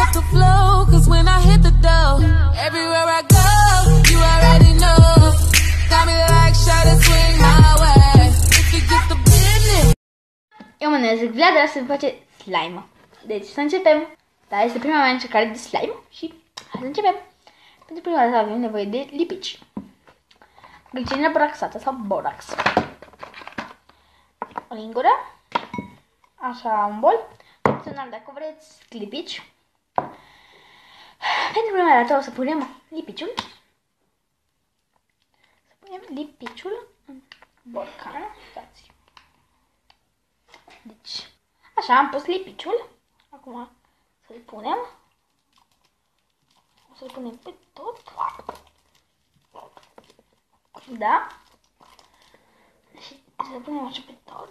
up the flow, cause when I hit the dough, everywhere I go, you already know. Got me like shot and swing my way. If you get the business. Eu mă numesc Vlad, să face slime. Deci să începem. Da, este prima mea încercare de slime și hai să începem. Pentru prima dată avem nevoie de lipici. Glicină boraxată sau borax. O lingură. Așa, un bol. Opțional, dacă vreți, lipici. Pentru prima dată o să punem lipiciul. Să punem lipiciul în borcan. Uitați. Deci, așa, am pus lipiciul. Acum să-l punem. O să-l punem pe tot. Da? Și să-l punem așa pe tot.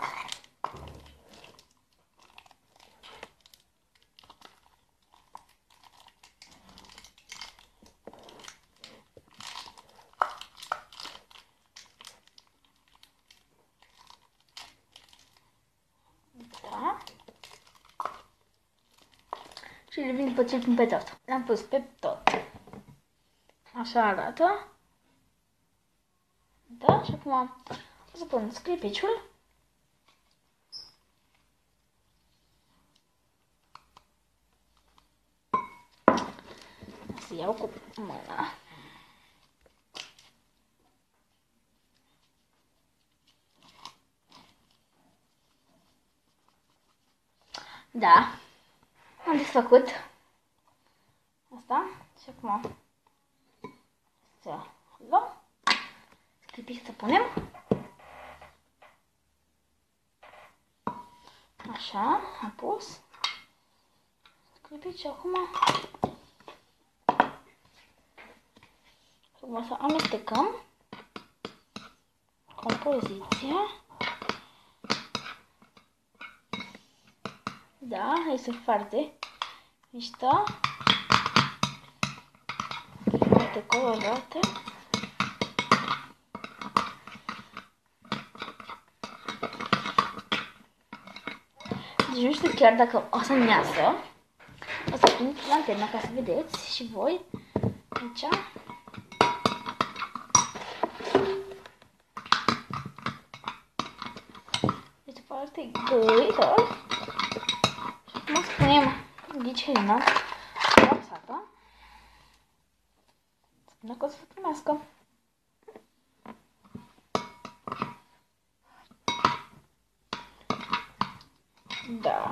Da. Și le vin după ce îl pun pe tot. L-am pus pe tot. Așa arată. Da, și acum o să pun scripiciul. O să iau cu mâna. Da, am desfăcut asta și acum să luăm scripici să punem. Așa, am pus scripici acum. Acum să amestecăm compoziția. Da, este foarte mișto, foarte colorate. Deci nu știu chiar dacă o să miasă. O să pun lanterna ca să vedeți și voi aici. Este foarte găitor. Acum spunem glicerina boraxată. Spune că o să se primească. Da.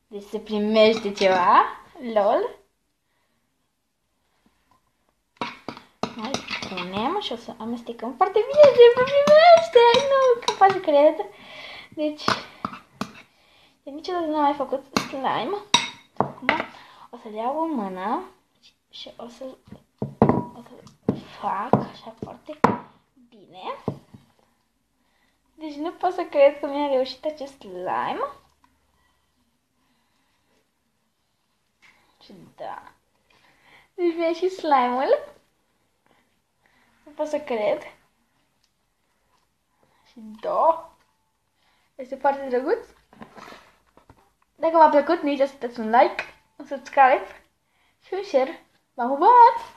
Deci se primește ceva. LOL. Mai punem și o să amestecăm foarte bine. Se primește. Nu, că poate cred. Deci... Eu niciodată nu am mai făcut slime. Acum o să-l iau în mână și o să fac așa foarte bine. Deci nu pot să cred că mi-a reușit acest slime. Și da. Deci mi-a și slime-ul. Nu pot să cred. Și da. Este foarte drăguț. Dacă v-a plăcut, nu uitați să dați un like, un subscribe și un share. V-am pupat!